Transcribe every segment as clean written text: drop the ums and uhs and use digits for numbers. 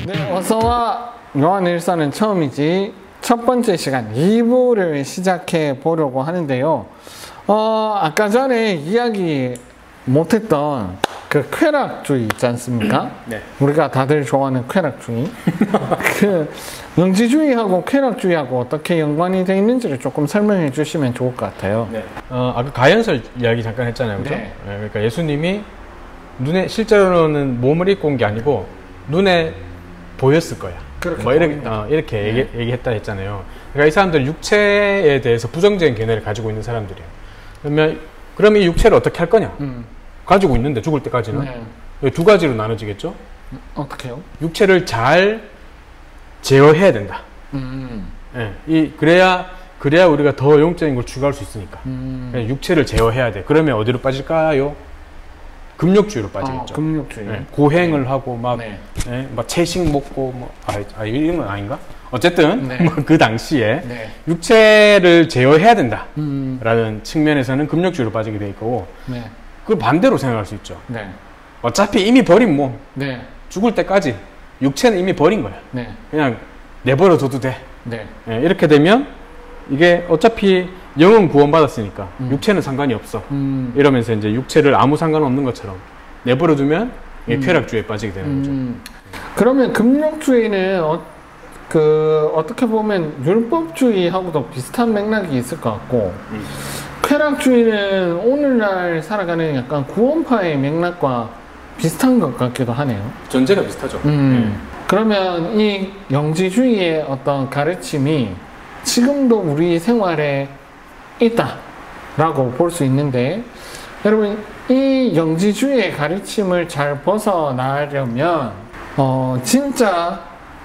네, 어서와 요한일서는 처음이지 첫 번째 시간 2부를 시작해 보려고 하는데요. 아까 전에 이야기 못했던 그 쾌락주의 있지 않습니까? 네. 우리가 다들 좋아하는 쾌락주의. 그 영지주의하고 쾌락주의하고 어떻게 연관이 되어 있는지를 조금 설명해 주시면 좋을 것 같아요. 네. 아까 가연설 이야기 잠깐 했잖아요, 그죠? 네. 그러니까 예수님이 눈에 실제로는 몸을 입고 온 게 아니고 눈에 보였을 거야. 뭐 이렇게 얘기했다 했잖아요. 그러니까 이 사람들 육체에 대해서 부정적인 견해를 가지고 있는 사람들이에요. 그러면 이 육체를 어떻게 할 거냐? 가지고 있는데 죽을 때까지는 네. 두 가지로 나눠지겠죠? 어떻게요? 육체를 잘 제어해야 된다. 네. 그래야 우리가 더 영적인 걸 추구할 수 있으니까. 육체를 제어해야 돼. 그러면 어디로 빠질까요? 금욕주의로 빠지겠죠. 금욕주의. 네. 고행을 하고 막, 네. 네. 막 채식 먹고 이런 건 아닌가? 어쨌든 네. 그 당시에 네. 육체를 제어해야 된다. 라는 측면에서는 금욕주의로 빠지게 돼 있고, 네. 그 반대로 생각할 수 있죠. 네. 어차피 이미 버린 몸, 네. 죽을 때까지 육체는 이미 버린 거야. 네. 그냥 내버려 둬도 돼. 네. 네, 이렇게 되면 이게 어차피 영은 구원받았으니까 육체는 상관이 없어. 이러면서 이제 육체를 아무 상관없는 것처럼 내버려 두면 쾌락주의에 빠지게 되는 거죠. 그러면 금욕주의는 어떻게 보면 율법주의하고도 비슷한 맥락이 있을 것 같고 쾌락주의는 오늘날 살아가는 약간 구원파의 맥락과 비슷한 것 같기도 하네요. 전제가 비슷하죠. 그러면 이 영지주의의 어떤 가르침이 지금도 우리 생활에 있다라고 볼 수 있는데 여러분 이 영지주의의 가르침을 잘 벗어나려면 진짜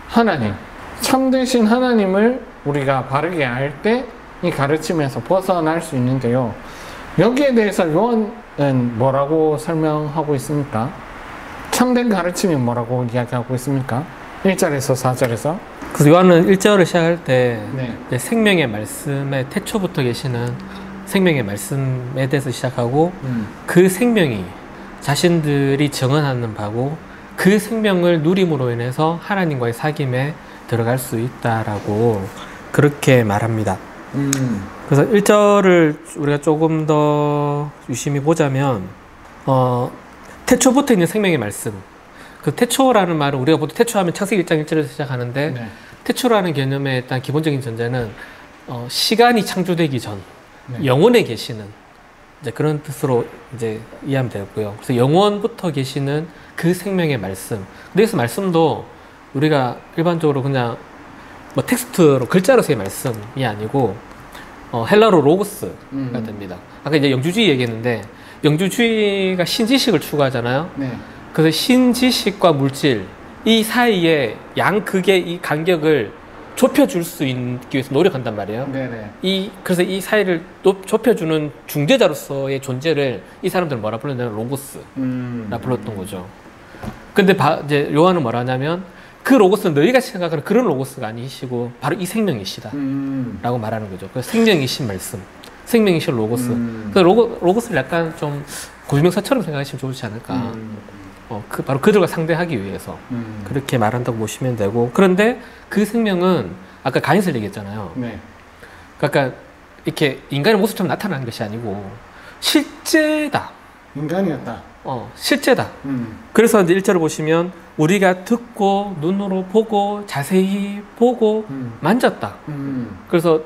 하나님, 참되신 하나님을 우리가 바르게 알 때 이 가르침에서 벗어날 수 있는데요. 여기에 대해서 요한은 뭐라고 설명하고 있습니까? 참된 가르침이 뭐라고 이야기하고 있습니까? 1절에서 4절에서. 그래서 요한은 1절을 시작할 때 네. 생명의 말씀의 태초부터 계시는 생명의 말씀에 대해서 시작하고 그 생명이 자신들이 정언하는 바고 그 생명을 누림으로 인해서 하나님과의 사귐에 들어갈 수 있다라고 그렇게 말합니다. 그래서 1절을 우리가 조금 더 유심히 보자면 태초부터 있는 생명의 말씀. 그 태초라는 말은 우리가 보통 태초하면 창세기 1장 1절에서 시작하는데 네. 태초라는 개념의 일단 기본적인 전제는 시간이 창조되기 전 네. 영원에 계시는 이제 그런 뜻으로 이제 이해하면 되고요. 그래서 영원부터 계시는 그 생명의 말씀. 그래서 말씀도 우리가 일반적으로 그냥 뭐 텍스트로 글자로서의 말씀이 아니고 헬라로 로고스가 됩니다. 아까 이제 영주주의 얘기했는데 영주주의가 신지식을 추구하잖아요. 네. 그래서 신지식과 물질 이 사이에 양극의 이 간격을 좁혀줄 수 있기 위해서 노력한단 말이에요. 네네. 그래서 이 사이를 또 좁혀주는 중재자로서의 존재를 이 사람들은 뭐라 불렀냐면 로고스라 불렀던 거죠. 근데 이제 요한은 뭐라 하냐면 그 로고스는 너희가 생각하는 그런 로고스가 아니시고 바로 이 생명이시다 라고 말하는 거죠. 그래서 생명이신 말씀, 생명이신 로고스. 그래서 로고스를 약간 좀 고유명사처럼 생각하시면 좋지 않을까. 바로 그들과 상대하기 위해서 그렇게 말한다고 보시면 되고, 그런데 그 생명은 아까 가인설 얘기했잖아요. 네. 그러니까 이렇게 인간의 모습처럼 나타나는 것이 아니고 실제다. 인간이었다. 실제다. 그래서 이제 1절을 보시면 우리가 듣고 눈으로 보고 자세히 보고 만졌다. 그래서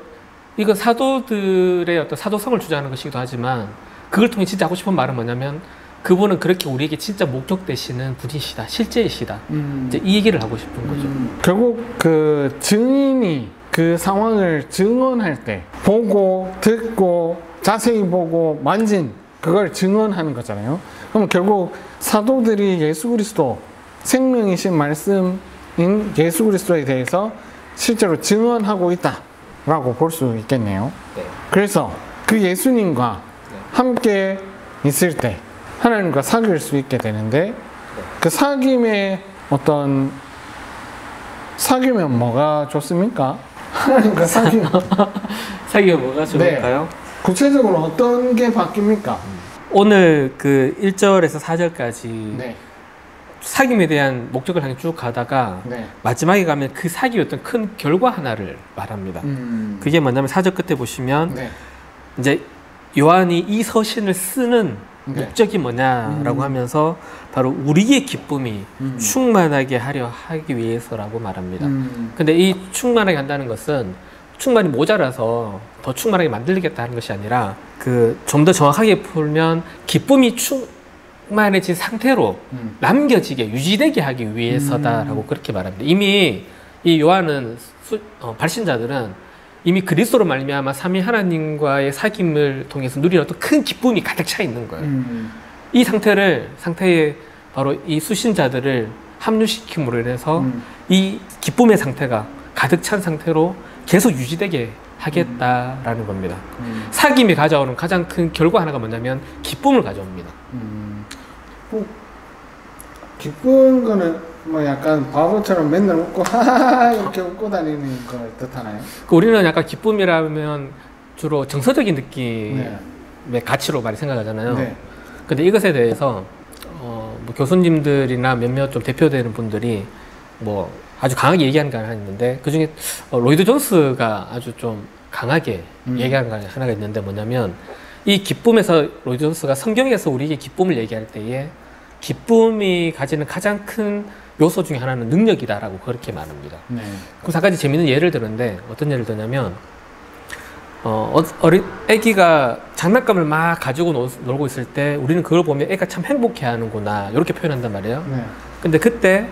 이건 사도들의 어떤 사도성을 주장하는 것이기도 하지만 그걸 통해 진짜 하고 싶은 말은 뭐냐면 그분은 그렇게 우리에게 진짜 목적 되시는 분이시다. 실제이시다. 이제 이 얘기를 하고 싶은 거죠. 결국 그 증인이 그 상황을 증언할 때 보고 듣고 자세히 보고 만진 그걸 증언하는 거잖아요. 그럼 결국 사도들이 예수 그리스도 생명이신 말씀인 예수 그리스도에 대해서 실제로 증언하고 있다라고 볼 수 있겠네요. 네. 그래서 그 예수님과 함께 있을 때 하나님과 사귈 수 있게 되는데 그 사귐의 어떤 사귀면 뭐가 좋습니까? 하나님과 사귀면 사귀면 뭐가 좋을까요? 네. 구체적으로 어떤 게 바뀝니까? 오늘 그 1절에서 4절까지 네. 사귐에 대한 목적을 향해 쭉 가다가 네. 마지막에 가면 그 사귐의 어떤 큰 결과 하나를 말합니다. 그게 뭐냐면 4절 끝에 보시면 네. 이제 요한이 이 서신을 쓰는 네. 목적이 뭐냐라고 하면서 바로 우리의 기쁨이 충만하게 하기 위해서라고 말합니다. 근데 이 충만하게 한다는 것은 충만이 모자라서 더 충만하게 만들겠다 하는 것이 아니라 그 좀 더 정확하게 풀면 기쁨이 충만해진 상태로 남겨지게 유지되게 하기 위해서다라고 그렇게 말합니다. 이미 이 요한은 발신자들은 이미 그리스도로 말미암아 삼위 하나님과의 사귐을 통해서 누리는 어떤 큰 기쁨이 가득 차 있는 거예요. 이 상태에 바로 이 수신자들을 합류시킴으로 인해서 이 기쁨의 상태가 가득 찬 상태로 계속 유지되게 하겠다라는 겁니다. 사귐이 가져오는 가장 큰 결과 하나가 뭐냐면 기쁨을 가져옵니다. 기쁜 거는 뭐 약간 바보처럼 맨날 웃고 하하하 이렇게 웃고 다니는 걸 뜻하나요? 우리는 약간 기쁨이라면 주로 정서적인 느낌의 가치로 많이 생각하잖아요. 네. 근데 이것에 대해서 뭐 교수님들이나 몇몇 좀 대표되는 분들이 뭐 아주 강하게 얘기하는 게 하나 있는데 그 중에 로이드 존스가 아주 좀 강하게 얘기하는 거 하나가 있는데 뭐냐면 이 기쁨에서 로이드 존스가 성경에서 우리에게 기쁨을 얘기할 때에 기쁨이 가지는 가장 큰 요소 중에 하나는 능력이다라고 그렇게 말합니다. 네. 그래서 한 가지 재밌는 예를 들었는데 어떤 예를 들냐면 애기가 장난감을 막 가지고 놀고 있을 때 우리는 그걸 보면 애가 참 행복해 하는구나 이렇게 표현한단 말이에요. 네. 근데 그때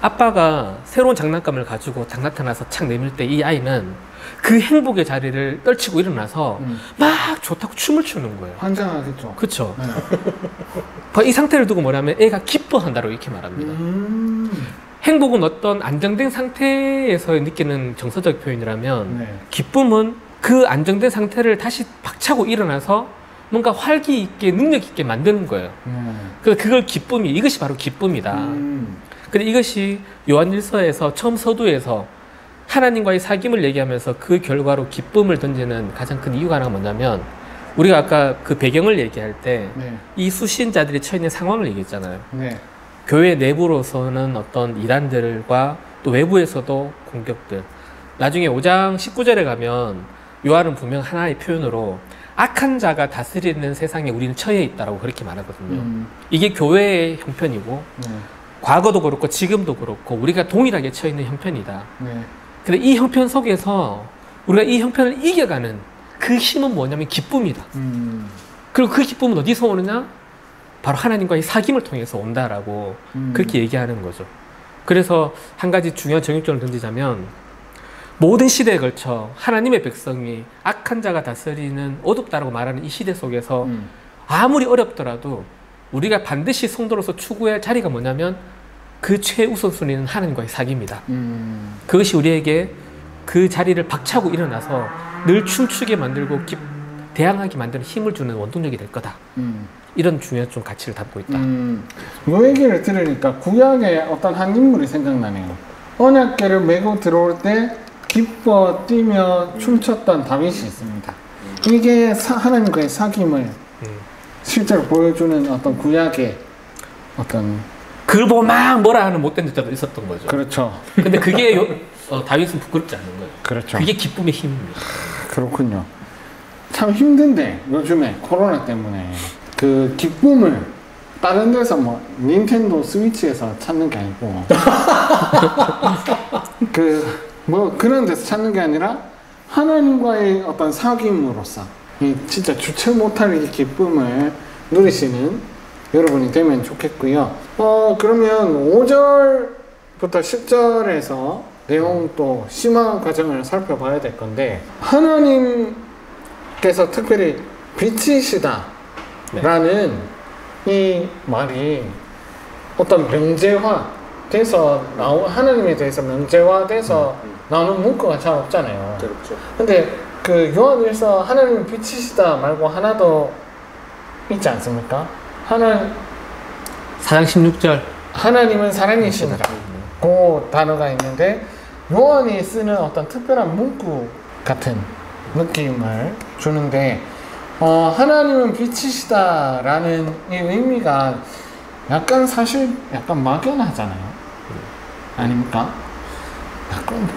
아빠가 새로운 장난감을 가지고 딱 나타나서 착 내밀 때 이 아이는 그 행복의 자리를 떨치고 일어나서 막 좋다고 춤을 추는 거예요. 환장하겠죠. 그쵸? 네. 이 상태를 두고 뭐냐면 애가 기뻐한다고 이렇게 말합니다. 행복은 어떤 안정된 상태에서 느끼는 정서적 표현이라면 네. 기쁨은 그 안정된 상태를 다시 박차고 일어나서 뭔가 활기 있게 능력 있게 만드는 거예요. 그걸 이것이 바로 기쁨이다. 근데 이것이 요한일서에서 처음 서두에서 하나님과의 사귐을 얘기하면서 그 결과로 기쁨을 던지는 가장 큰 이유가 하나가 뭐냐면 우리가 아까 그 배경을 얘기할 때 이 수신자들이 처해 있는 상황을 얘기했잖아요. 네. 교회 내부로서는 어떤 이단들과 또 외부에서도 공격들. 나중에 5장 19절에 가면 요한은 분명 하나의 표현으로 악한 자가 다스리는 세상에 우리는 처해 있다라고 그렇게 말하거든요. 이게 교회의 형편이고 과거도 그렇고 지금도 그렇고 우리가 동일하게 처해 있는 형편이다. 근데 이 형편 속에서 우리가 이 형편을 이겨가는 그 힘은 뭐냐면 기쁨이다. 그리고 그 기쁨은 어디서 오느냐? 바로 하나님과의 사귐을 통해서 온다라고 그렇게 얘기하는 거죠. 그래서 한 가지 중요한 정육점을 던지자면 모든 시대에 걸쳐 하나님의 백성이 악한 자가 다스리는 어둡다라고 말하는 이 시대 속에서 아무리 어렵더라도 우리가 반드시 성도로서 추구할 자리가 뭐냐면 그 최우선순위는 하나님과의 사귐이다. 그것이 우리에게 그 자리를 박차고 일어나서 늘 춤추게 만들고 대항하게 만드는 힘을 주는 원동력이 될 거다. 이런 중요한 좀 가치를 담고 있다. 이 얘기를 들으니까 구약의 어떤 한 인물이 생각나네요. 언약궤를 메고 들어올 때 기뻐 뛰며 춤췄던 다윗이 있습니다. 이게 하나님과의 사귐을 실제로 보여주는 어떤 구약의 어떤 그걸 보고 막 뭐라 하는 못된 자도 있었던 거죠. 그렇죠. 근데 그게 다윗은 부끄럽지 않은 거예요. 그렇죠. 그게 기쁨의 힘입니다. 그렇군요. 참 힘든데 요즘에 코로나 때문에 그 기쁨을 다른 데서 뭐 닌텐도 스위치에서 찾는 게 아니고 뭐 그런 데서 찾는 게 아니라 하나님과의 어떤 사귐으로서 이 진짜 주체 못할 이 기쁨을 누리시는 여러분이 되면 좋겠고요. 그러면 5절부터 10절에서 내용 또 심화 과정을 살펴봐야 될 건데 하나님께서 특별히 빛이시다 라는 이 말이 어떤 명제화 돼서 하나님에 대해서 명제화돼서 나오는 문구가 잘 없잖아요. 그렇죠. 근데 그 요한일서 하나님은 빛이시다 말고 하나 더 있지 않습니까? 4장 16절 하나님은 사랑이시니라 그 단어가 있는데 요한이 쓰는 어떤 특별한 문구 같은 느낌을 주는데 하나님은 빛이시다 라는 이 의미가 약간 사실 약간 막연하잖아요. 아닙니까? 약간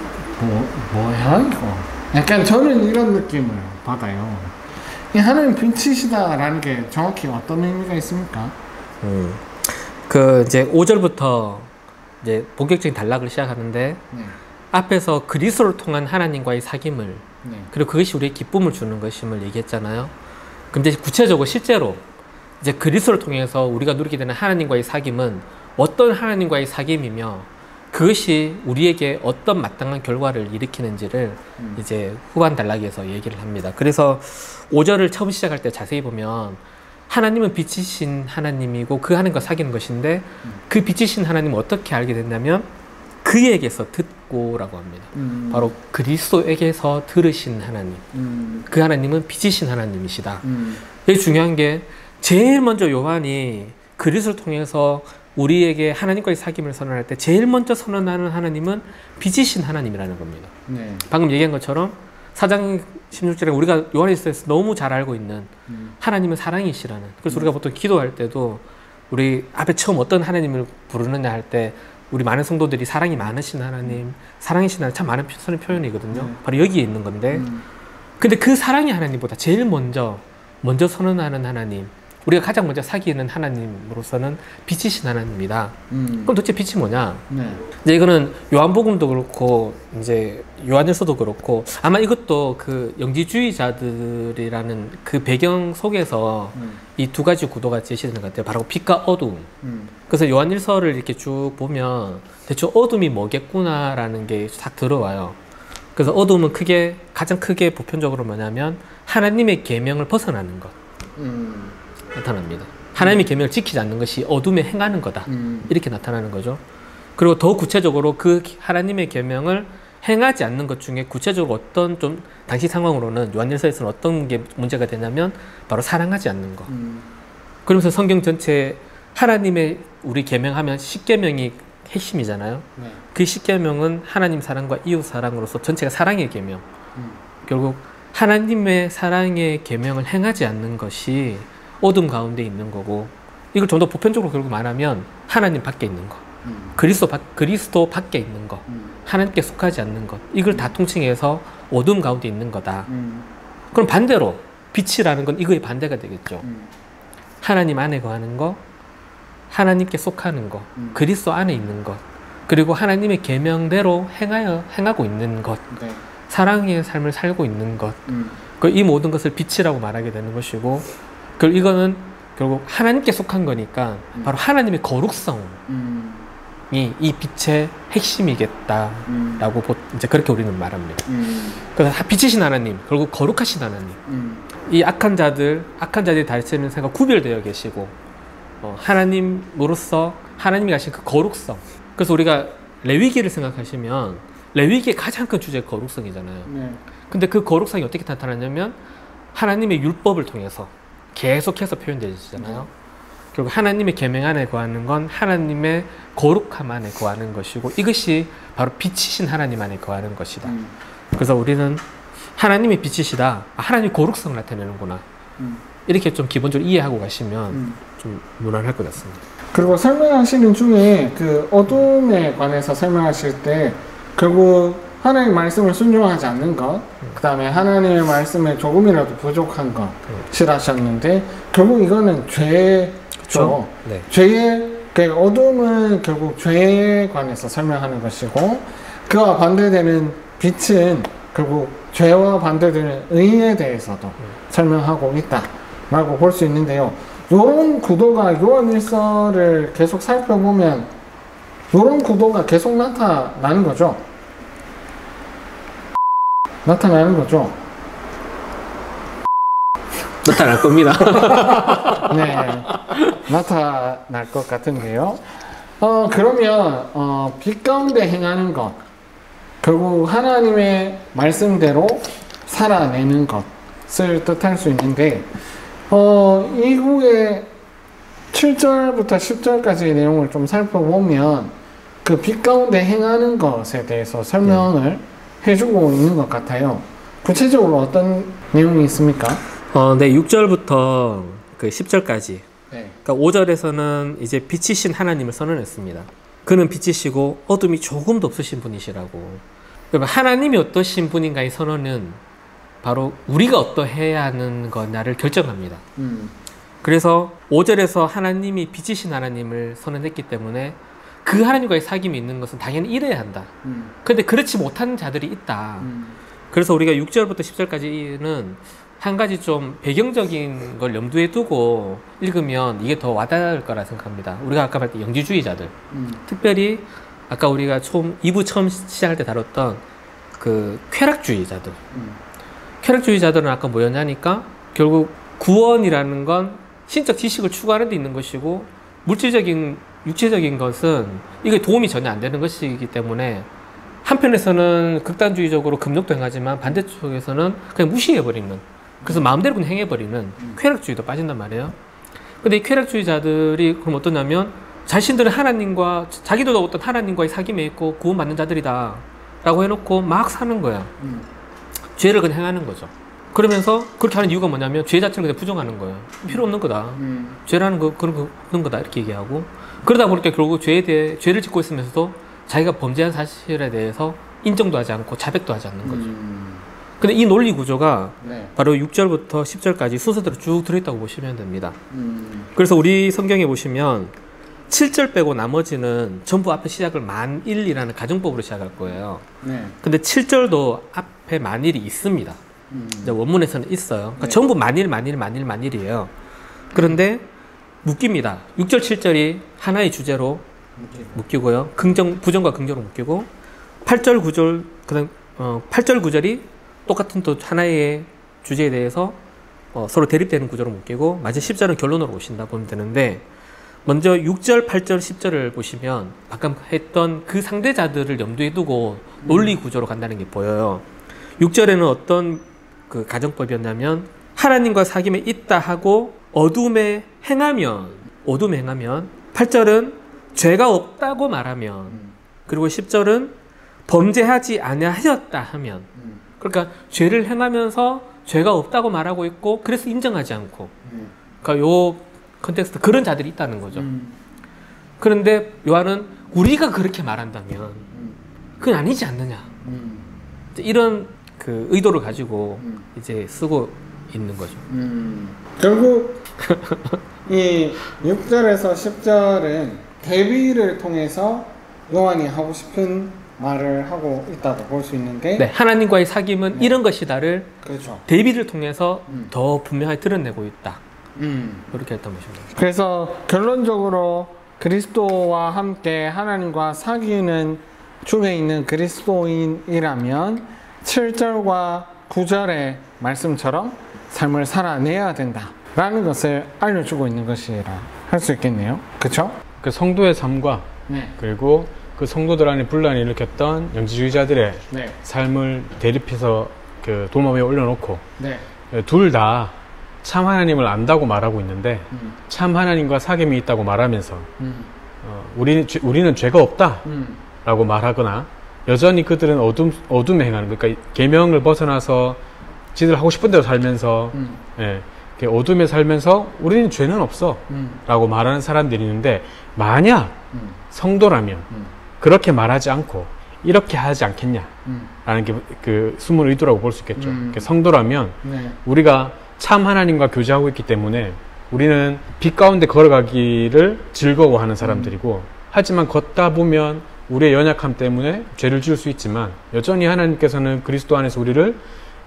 뭐야 이거? 약간 저는 이런 느낌을 받아요. 이 하나님 빛이시다라는 게 정확히 어떤 의미가 있습니까? 그 이제 5절부터 이제 본격적인 단락을 시작하는데 네. 앞에서 그리스도를 통한 하나님과의 사귐을 네. 그리고 그것이 우리의 기쁨을 주는 것임을 얘기했잖아요. 근데 구체적으로 실제로 이제 그리스도를 통해서 우리가 누리게 되는 하나님과의 사귐은 어떤 하나님과의 사귐이며 그것이 우리에게 어떤 마땅한 결과를 일으키는지를 이제 후반 단락에서 얘기를 합니다. 그래서 5절을 처음 시작할 때 자세히 보면 하나님은 빛이신 하나님이고 그 하나님과 사귀는 것인데 그 빛이신 하나님은 어떻게 알게 됐냐면 그에게서 듣고라고 합니다. 바로 그리스도에게서 들으신 하나님. 그 하나님은 빛이신 하나님이시다. 되게 중요한 게 제일 먼저 요한이 그리스도를 통해서 우리에게 하나님과의 사귐을 선언할 때 제일 먼저 선언하는 하나님은 빛이신 하나님이라는 겁니다. 네. 방금 얘기한 것처럼 4장 16절에 우리가 요한일서에서 너무 잘 알고 있는 하나님은 사랑이시라는. 그래서 우리가 보통 기도할 때도 우리 앞에 처음 어떤 하나님을 부르느냐 할 때 우리 많은 성도들이 사랑이 많으신 하나님, 사랑이신 하나님 참 많은 쓰는 표현이거든요. 바로 여기에 있는 건데 근데 그 사랑의 하나님보다 제일 먼저 선언하는 하나님, 우리가 가장 먼저 사귀는 하나님으로서는 빛이신 하나님이다. 그럼 도대체 빛이 뭐냐? 네. 이제 이거는 요한복음도 그렇고 이제 요한일서도 그렇고 아마 이것도 그 영지주의자들이라는 그 배경 속에서 이 두 가지 구도가 제시되는 것 같아요. 바로 빛과 어두움. 그래서 요한일서를 이렇게 쭉 보면 대충 어둠이 뭐겠구나라는 게 싹 들어와요. 그래서 어둠은 가장 크게 보편적으로 뭐냐면 하나님의 계명을 벗어나는 것. 나타납니다. 하나님의 계명을 지키지 않는 것이 어둠에 행하는 거다. 이렇게 나타나는 거죠. 그리고 더 구체적으로 그 하나님의 계명을 행하지 않는 것 중에 구체적으로 어떤 좀 당시 상황으로는 요한일서에서는 어떤 게 문제가 되냐면 바로 사랑하지 않는 것. 그러면서 성경 전체 하나님의 우리 계명하면 십계명이 핵심이잖아요. 네. 그 십계명은 하나님 사랑과 이웃 사랑으로서 전체가 사랑의 계명. 결국 하나님의 사랑의 계명을 행하지 않는 것이 어둠 가운데 있는 거고, 이걸 좀 더 보편적으로 결국 말하면 하나님 밖에 있는 것, 그리스도 밖에 있는 것, 하나님께 속하지 않는 것, 이걸 다 통칭해서 어둠 가운데 있는 거다. 그럼 반대로 빛이라는 건 이거의 반대가 되겠죠. 하나님 안에 거하는 것, 하나님께 속하는 것, 그리스도 안에 있는 것, 그리고 하나님의 계명대로 행하고 있는 것, 네. 사랑의 삶을 살고 있는 것, 이 모든 것을 빛이라고 말하게 되는 것이고, 이거는 결국 하나님께 속한 거니까 바로 하나님의 거룩성이 이 빛의 핵심이겠다라고 이제 그렇게 우리는 말합니다. 그래서 빛이신 하나님, 결국 거룩하신 하나님, 이 악한 자들이 다스리는 생각 구별되어 계시고, 하나님으로서 하나님이 가신 그 거룩성. 그래서 우리가 레위기를 생각하시면 레위기의 가장 큰 주제가 거룩성이잖아요. 네. 근데 그 거룩성이 어떻게 나타나냐면 하나님의 율법을 통해서 계속해서 표현되잖아요. 결국 하나님의 계명 안에 거하는 건 하나님의 거룩함 안에 거하는 것이고, 이것이 바로 빛이신 하나님 안에 거하는 것이다. 그래서 우리는 하나님이 빛이시다, 하나님의 거룩성을 나타내는구나, 이렇게 좀 기본적으로 이해하고 가시면 좀 무난할 것 같습니다. 그리고 설명하시는 중에 그 어둠에 관해서 설명하실 때 결국 하나님의 말씀을 순종하지 않는 것, 그 다음에 하나님의 말씀에 조금이라도 부족한 것을 하셨는데, 결국 이거는 죄죠. 그렇죠? 네. 어둠은 결국 죄에 관해서 설명하는 것이고, 그와 반대되는 빛은 결국 죄와 반대되는 의에 대해서도 설명하고 있다라고 볼 수 있는데요. 이런 구도가 요한일서를 계속 살펴보면 이런 구도가 계속 나타나는 거죠. 나타날 겁니다. 네, 나타날 것 같은데요. 그러면 빛 가운데 행하는 것, 결국 하나님의 말씀대로 살아내는 것을 뜻할 수 있는데, 이후에 7절부터 10절까지의 내용을 좀 살펴보면 그 빛 가운데 행하는 것에 대해서 설명을 해주고 있는 것 같아요. 구체적으로 어떤 내용이 있습니까? 네, 6절부터 그 10절까지 네. 그러니까 5절에서는 이제 빛이신 하나님을 선언했습니다. 그는 빛이시고 어둠이 조금도 없으신 분이시라고. 그러면 하나님이 어떠신 분인가의 선언은 바로 우리가 어떠해야 하는 거냐를 결정합니다. 그래서 5절에서 하나님이 빛이신 하나님을 선언했기 때문에 그 하나님과의 사귐이 있는 것은 당연히 이래야 한다. 그런데 그렇지 못한 자들이 있다. 그래서 우리가 6절부터 10절까지는 한 가지 좀 배경적인 걸 염두에 두고 읽으면 이게 더 와닿을 거라 생각합니다. 우리가 아까 말했던 영지주의자들, 특별히 아까 우리가 2부 처음 시작할 때 다뤘던 그 쾌락주의자들. 쾌락주의자들은 아까 뭐였냐니까 결국 구원이라는 건 신적 지식을 추구하는 데 있는 것이고 물질적인 육체적인 것은 이게 도움이 전혀 안 되는 것이기 때문에 한편에서는 극단주의적으로 금욕도 행하지만 반대쪽에서는 그냥 무시해버리는, 그래서 마음대로 그냥 행해버리는 쾌락주의도 빠진단 말이에요. 근데 이 쾌락주의자들이 그럼 어떠냐면 자신들은 하나님과, 자기도 어떤 하나님과의 사귐에 있고 구원받는 자들이다 라고 해놓고 막 사는 거야. 죄를 그냥 행하는 거죠. 그러면서 그렇게 하는 이유가 뭐냐면 죄 자체를 그냥 부정하는 거예요. 필요 없는 거다. 죄라는 거 그런 거다 이렇게 얘기하고, 그러다 보니까 결국 죄를 짓고 있으면서도 자기가 범죄한 사실에 대해서 인정도 하지 않고 자백도 하지 않는 거죠. 근데 이 논리 구조가 바로 6절부터 10절까지 순서대로 쭉 들어있다고 보시면 됩니다. 그래서 우리 성경에 보시면 7절 빼고 나머지는 전부 앞에 시작을 만일이라는 가정법으로 시작할 거예요. 근데 7절도 앞에 만일이 있습니다. 이제 원문에서는 있어요. 그러니까 전부 만일이에요. 그런데 묶입니다. 6절, 7절이 하나의 주제로 묶이고요. 부정과 긍정으로 묶이고, 8절, 9절, 그다음 8절, 9절이 똑같은 또 하나의 주제에 대해서 서로 대립되는 구조로 묶이고, 마지막 10절은 결론으로 오신다 보면 되는데, 먼저 6절, 8절, 10절을 보시면 방금 했던 그 상대자들을 염두에 두고 논리 구조로 간다는 게 보여요. 6절에는 어떤 그 가정법이었냐면 하나님과 사귐에 있다 하고 어둠에 행하면 8절은 죄가 없다고 말하면, 그리고 10절은 범죄하지 아니하였다 하면, 그러니까 죄를 행하면서 죄가 없다고 말하고 있고 그래서 인정하지 않고, 그러니까 요 컨텍스트 그런 자들이 있다는 거죠. 그런데 요한은 우리가 그렇게 말한다면 그건 아니지 않느냐, 이런 그 의도를 가지고 이제 쓰고 있는 거죠. 결국 이 6절에서 10절은 대비를 통해서 요한이 하고 싶은 말을 하고 있다고 볼 수 있는데, 네, 하나님과의 사귐은 이런 것이다를 그렇죠. 대비를 통해서 더 분명하게 드러내고 있다. 그렇게 했던 것입니다. 그래서 결론적으로 그리스도와 함께 하나님과 사귀는 중에 있는 그리스도인이라면 7절과 9절의 말씀처럼 삶을 살아내야 된다라는 것을 알려주고 있는 것이라 할 수 있겠네요. 그렇죠? 그 성도의 삶과 그리고 그 성도들 안에 분란을 일으켰던 영지주의자들의 삶을 대립해서 그 도마 위에 올려놓고 둘 다 참 하나님을 안다고 말하고 있는데 참 하나님과 사귐이 있다고 말하면서 우리는 죄가 없다 라고 말하거나, 여전히 그들은 어둠에 행하는, 그러니까 계명을 벗어나서 지들 하고 싶은 대로 살면서 어둠에 살면서 우리는 죄는 없어 라고 말하는 사람들이 있는데, 만약 성도라면 그렇게 말하지 않고 이렇게 하지 않겠냐 라는 게 그 숨은 의도라고 볼 수 있겠죠. 성도라면 우리가 참 하나님과 교제하고 있기 때문에 우리는 빛 가운데 걸어가기를 즐거워하는 사람들이고, 하지만 걷다 보면 우리의 연약함 때문에 죄를 지을 수 있지만 여전히 하나님께서는 그리스도 안에서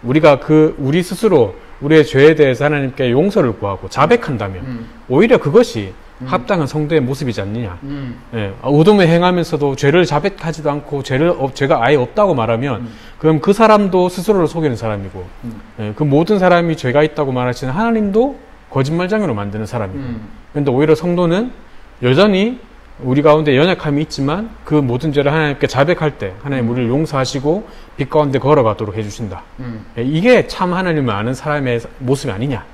우리가 우리 스스로 우리의 죄에 대해서 하나님께 용서를 구하고 자백한다면 오히려 그것이 합당한 성도의 모습이지 않느냐. 어둠에 행하면서도 죄를 자백하지도 않고 죄가 아예 없다고 말하면 그럼 그 사람도 스스로를 속이는 사람이고, 그 모든 사람이 죄가 있다고 말하시는 하나님도 거짓말장애로 만드는 사람이고, 그런데 오히려 성도는 여전히 우리 가운데 연약함이 있지만 그 모든 죄를 하나님께 자백할 때 하나님 우리를 용서하시고 빛 가운데 걸어가도록 해주신다. 이게 참 하나님을 아는 사람의 모습이 아니냐.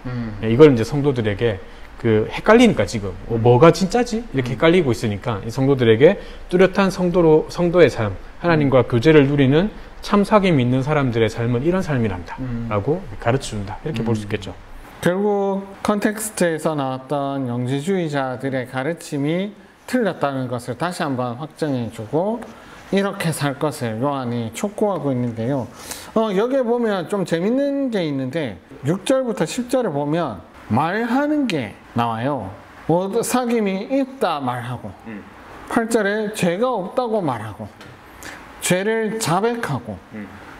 이걸 이제 성도들에게 헷갈리니까 지금 뭐가 진짜지? 이렇게 헷갈리고 있으니까 이 성도들에게 뚜렷한 성도의 삶, 하나님과 교제를 누리는 참 사귐이 있는 사람들의 삶은 이런 삶이란다 라고 가르쳐준다, 이렇게 볼 수 있겠죠. 결국 컨텍스트에서 나왔던 영지주의자들의 가르침이 틀렸다는 것을 다시 한번 확정해주고 이렇게 살 것을 요한이 촉구하고 있는데요. 여기에 보면 좀 재밌는 게 있는데 6절부터 10절을 보면 말하는 게 나와요. 사귐이 있다 말하고 8절에 죄가 없다고 말하고 죄를 자백하고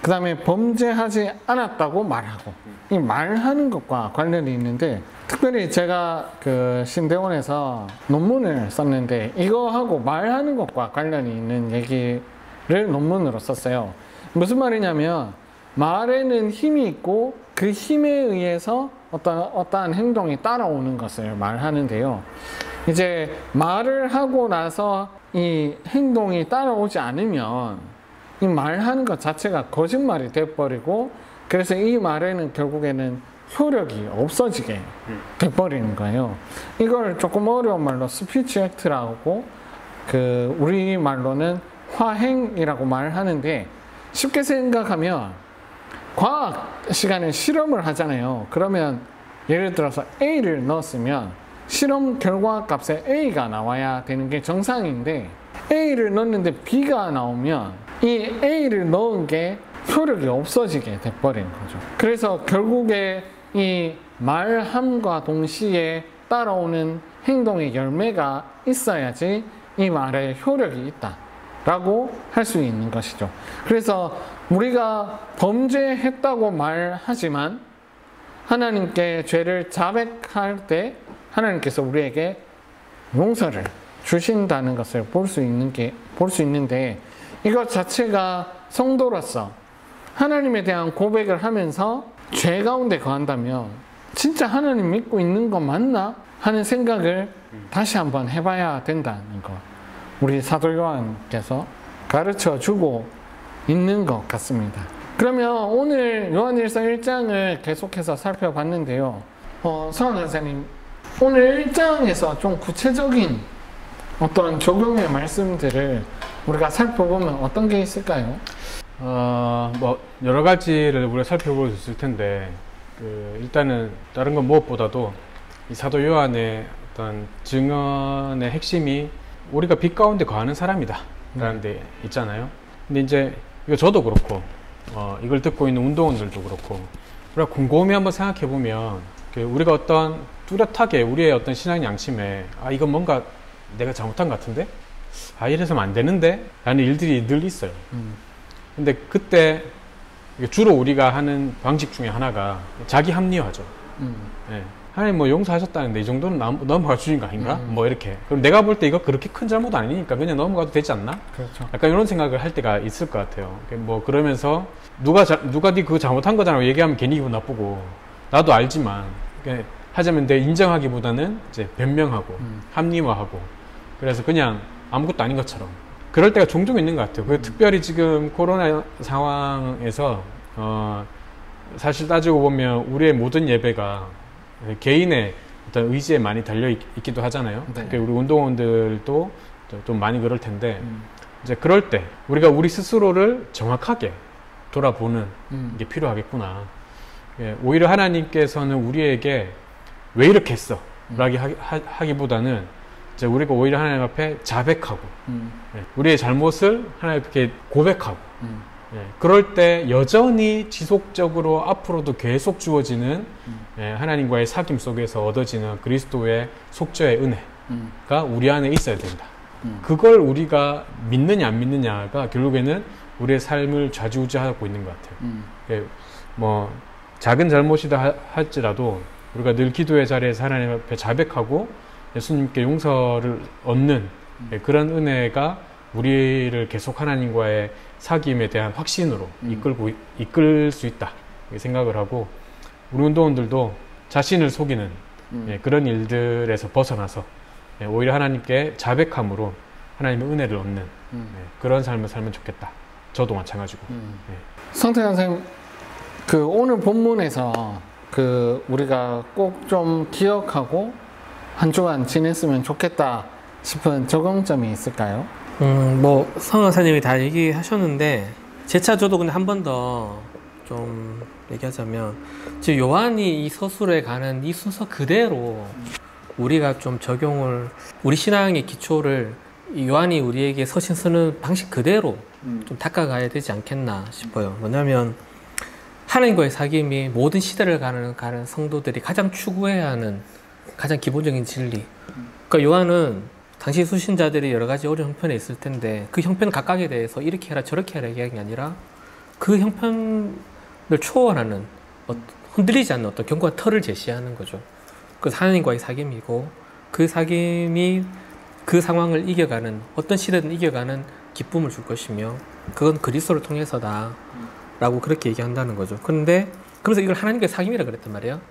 그 다음에 범죄하지 않았다고 말하고 이 말하는 것과 관련이 있는데 특별히 제가 그 신대원에서 논문을 썼는데 이거하고 말하는 것과 관련이 있는 얘기를 논문으로 썼어요. 무슨 말이냐면 말에는 힘이 있고 그 힘에 의해서 어떠한 행동이 따라오는 것을 말하는데요. 이제 말을 하고 나서 이 행동이 따라오지 않으면 이 말하는 것 자체가 거짓말이 돼버리고 그래서 이 말에는 결국에는 효력이 없어지게 돼버리는 거예요. 이걸 조금 어려운 말로 스피치 액트라고 그 우리 말로는 화행이라고 말하는데 쉽게 생각하면 과학 시간에 실험을 하잖아요. 그러면 예를 들어서 A를 넣었으면 실험 결과 값에 A가 나와야 되는 게 정상인데 A를 넣었는데 B가 나오면 이 A를 넣은 게 효력이 없어지게 돼버리는 거죠. 그래서 결국에 이 말함과 동시에 따라오는 행동의 열매가 있어야지 이 말에 효력이 있다 라고 할 수 있는 것이죠. 그래서 우리가 범죄했다고 말하지만 하나님께 죄를 자백할 때 하나님께서 우리에게 용서를 주신다는 것을 볼 수 있는데 이것 자체가 성도로서 하나님에 대한 고백을 하면서 죄 가운데 거한다면 진짜 하나님 믿고 있는 거 맞나? 하는 생각을 다시 한번 해봐야 된다는 거 우리 사도 요한께서 가르쳐 주고 있는 것 같습니다. 그러면 오늘 요한일서 1장을 계속해서 살펴봤는데요. 성환 선생님, 오늘 1장에서 좀 구체적인 어떤 적용의 말씀들을 우리가 살펴보면 어떤 게 있을까요? 뭐 여러 가지를 우리가 살펴볼 수 있을 텐데 일단은 다른 건 무엇보다도 이 사도 요한의 어떤 증언의 핵심이 우리가 빛 가운데 거하는 사람이다 라는 데 있잖아요. 근데 이제 이거 저도 그렇고 이걸 듣고 있는 운동원들도 그렇고 우리가 곰곰이 한번 생각해 보면 우리가 어떤 뚜렷하게 우리의 어떤 신앙 양심에 이건 뭔가 내가 잘못한 것 같은데 이래서는 안 되는데 라는 일들이 늘 있어요. 근데 그때 주로 우리가 하는 방식 중에 하나가 자기 합리화죠. 네. 하나님 뭐 용서하셨다는데 이 정도는 넘어가 주신 거 아닌가? 뭐 이렇게. 그럼 내가 볼 때 이거 그렇게 큰 잘못 아니니까 그냥 넘어가도 되지 않나? 그렇죠. 약간 이런 생각을 할 때가 있을 것 같아요. 뭐 그러면서 누가 네 그거 잘못한 거잖아 얘기하면 괜히 기분 나쁘고 나도 알지만 하자면 내 인정하기보다는 이제 변명하고 합리화하고 그래서 그냥 아무것도 아닌 것처럼 그럴 때가 종종 있는 것 같아요. 특별히 지금 코로나 상황에서 사실 따지고 보면 우리의 모든 예배가 개인의 어떤 의지에 많이 달려 있기도 하잖아요. 네. 우리 운동원들도 좀 많이 그럴 텐데 이제 그럴 때 우리가 우리 스스로를 정확하게 돌아보는 게 필요하겠구나. 오히려 하나님께서는 우리에게 왜 이렇게 했어? 라고 하기보다는 이제 우리가 오히려 하나님 앞에 자백하고 우리의 잘못을 하나님께 고백하고 그럴 때 여전히 지속적으로 앞으로도 계속 주어지는 하나님과의 사귐 속에서 얻어지는 그리스도의 속죄의 은혜가 우리 안에 있어야 된다. 그걸 우리가 믿느냐 안 믿느냐가 결국에는 우리의 삶을 좌지우지하고 있는 것 같아요. 뭐 작은 잘못이다 할지라도 우리가 늘 기도의 자리에서 하나님 앞에 자백하고 예수님께 용서를 얻는 그런 은혜가 우리를 계속 하나님과의 사귐에 대한 확신으로 이끌 수 있다 생각을 하고 우리 운동원들도 자신을 속이는 그런 일들에서 벗어나서 오히려 하나님께 자백함으로 하나님의 은혜를 얻는 그런 삶을 살면 좋겠다. 저도 마찬가지고. 성태현 선생님, 오늘 본문에서 우리가 꼭 좀 기억하고 한 주간 지냈으면 좋겠다 싶은 적용점이 있을까요? 뭐 성원 사님이 다 얘기하셨는데 재차 저도 근데 한 번 더 좀 얘기하자면 지금 요한이 이 서술에 가는 이 순서 그대로 우리가 좀 적용을 우리 신앙의 기초를 이 요한이 우리에게 서신 쓰는 방식 그대로 좀 닦아가야 되지 않겠나 싶어요. 뭐냐면 하나님과의 사귐이 모든 시대를 가는 성도들이 가장 추구해야 하는 가장 기본적인 진리. 그러니까 요한은 당시 수신자들이 여러 가지 어려운 형편에 있을 텐데 그 형편 각각에 대해서 이렇게 해라 저렇게 해라 얘기하는 게 아니라 그 형편을 초월하는 흔들리지 않는 어떤 견고한 틀을 제시하는 거죠. 그래서 하나님과의 사귐이고 그 사귐이 그 상황을 이겨가는 어떤 시대든 이겨가는 기쁨을 줄 것이며 그건 그리스도를 통해서다 라고 그렇게 얘기한다는 거죠. 그런데 그래서 이걸 하나님과의 사귐이라 그랬단 말이에요.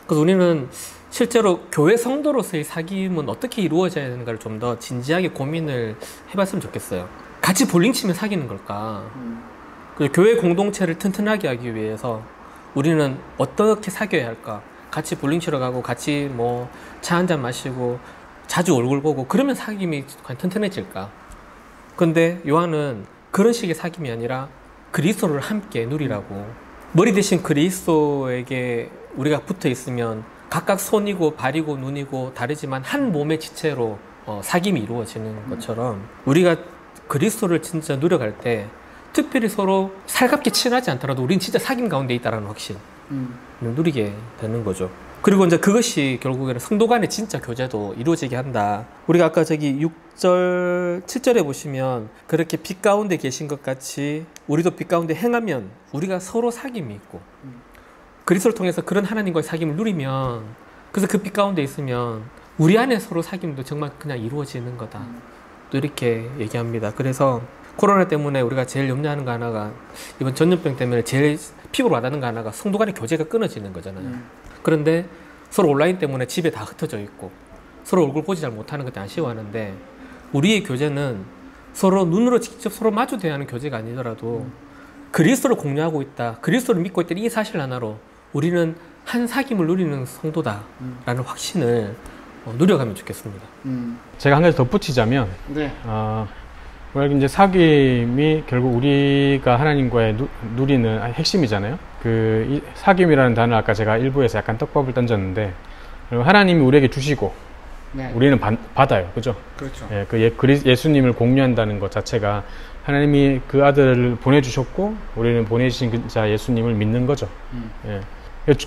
그래서 우리는 실제로 교회 성도로서의 사귐은 어떻게 이루어져야 되는가를 좀 더 진지하게 고민을 해봤으면 좋겠어요. 같이 볼링 치면 사귀는 걸까? 교회 공동체를 튼튼하게 하기 위해서 우리는 어떻게 사귀어야 할까? 같이 볼링 치러 가고 같이 뭐 차 한잔 마시고 자주 얼굴 보고 그러면 사귐이 과연 튼튼해질까? 근데 요한은 그런 식의 사귐이 아니라 그리스도를 함께 누리라고 머리 대신 그리스도에게 우리가 붙어 있으면 각각 손이고 발이고 눈이고 다르지만 한 몸의 지체로 사귐이 이루어지는 것처럼 우리가 그리스도를 진짜 누려갈 때 특별히 서로 살갑게 친하지 않더라도 우린 진짜 사귐 가운데 있다는 확신을 누리게 되는 거죠. 그리고 이제 그것이 결국에는 성도 간의 진짜 교제도 이루어지게 한다. 우리가 아까 저기 6절, 7절에 보시면 그렇게 빛 가운데 계신 것 같이 우리도 빛 가운데 행하면 우리가 서로 사귐이 있고 그리스도를 통해서 그런 하나님과의 사귐을 누리면 그래서 그 빛 가운데 있으면 우리 안에 서로 사귐도 정말 그냥 이루어지는 거다. 또 이렇게 얘기합니다. 그래서 코로나 때문에 우리가 제일 염려하는 거 하나가 이번 전염병 때문에 제일 피부로 와닿는 거 하나가 성도 간의 교제가 끊어지는 거잖아요. 그런데 서로 온라인 때문에 집에 다 흩어져 있고 서로 얼굴 보지 잘 못하는 것 때문에 아쉬워하는데 우리의 교제는 서로 눈으로 직접 서로 마주 대하는 교제가 아니더라도 그리스도를 공유하고 있다, 그리스도를 믿고 있다 이 사실 하나로 우리는 한 사귐을 누리는 성도다라는 확신을 누려가면 좋겠습니다. 제가 한 가지 덧붙이자면 네. 이제 사귐이 결국 우리가 하나님과의 누리는 핵심이잖아요. 이 사귐이라는 단어 아까 제가 일부에서 약간 떡밥을 던졌는데 하나님이 우리에게 주시고 네. 우리는 받아요. 그죠? 그렇죠. 예, 예수님을 공유한다는 것 자체가 하나님이 그 아들을 보내주셨고 우리는 보내신 그 자 예수님을 믿는 거죠. 예.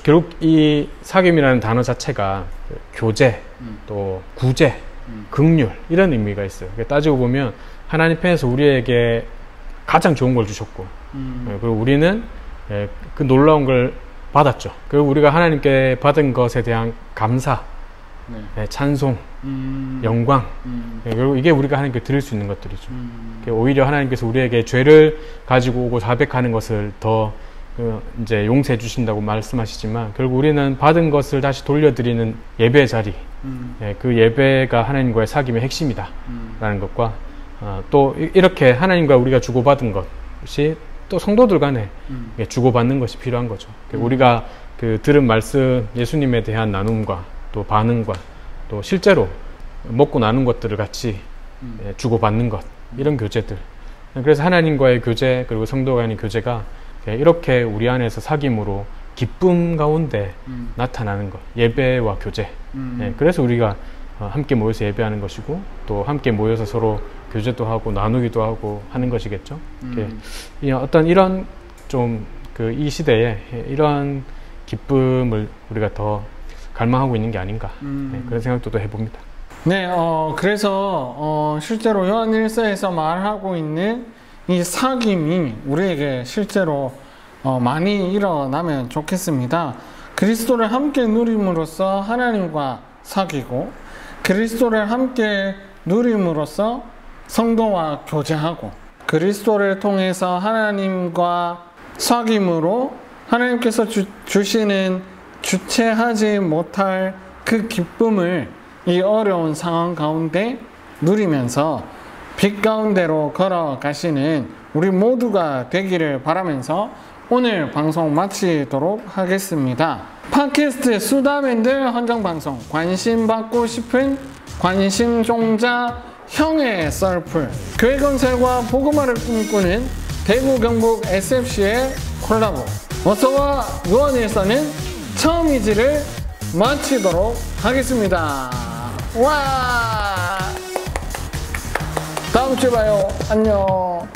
결국 이 사귐이라는 단어 자체가 교제, 또 구제, 긍휼 이런 의미가 있어요. 따지고 보면 하나님 편에서 우리에게 가장 좋은 걸 주셨고 그리고 우리는 그 놀라운 걸 받았죠. 그리고 우리가 하나님께 받은 것에 대한 감사, 찬송, 영광 그리고 이게 우리가 하나님께 드릴 수 있는 것들이죠. 오히려 하나님께서 우리에게 죄를 가지고 오고 자백하는 것을 더 이제 용서해 주신다고 말씀하시지만 결국 우리는 받은 것을 다시 돌려드리는 예배 자리 그 예배가 하나님과의 사귐의 핵심이다 라는 것과 또 이렇게 하나님과 우리가 주고받은 것이 또 성도들 간에 주고받는 것이 필요한 거죠. 우리가 들은 말씀 예수님에 대한 나눔과 또 반응과 또 실제로 먹고 나눈 것들을 같이 주고받는 것 이런 교제들 그래서 하나님과의 교제 그리고 성도 간의 교제가 이렇게 우리 안에서 사귐으로 기쁨 가운데 나타나는 것 예배와 교제 그래서 우리가 함께 모여서 예배하는 것이고 또 함께 모여서 서로 교제도 하고 나누기도 하고 하는 것이겠죠. 어떤 이런 좀 이 시대에 이런 기쁨을 우리가 더 갈망하고 있는 게 아닌가 그런 생각도 또 해봅니다. 네, 그래서 실제로 요한 1서에서 말하고 있는 이 사귐이 우리에게 실제로 많이 일어나면 좋겠습니다. 그리스도를 함께 누림으로써 하나님과 사귀고 그리스도를 함께 누림으로써 성도와 교제하고 그리스도를 통해서 하나님과 사귐으로 하나님께서 주시는 주체하지 못할 그 기쁨을 이 어려운 상황 가운데 누리면서 빛 가운데로 걸어가시는 우리 모두가 되기를 바라면서 오늘 방송 마치도록 하겠습니다. 팟캐스트 수다맨들 헌정방송 관심 받고 싶은 관심종자 형의 썰풀 교회 건설과 복음화를 꿈꾸는 대구 경북 SFC의 콜라보 어서와 요한일서는 처음이지를 마치도록 하겠습니다. 와! 다음 주에 봐요. 안녕.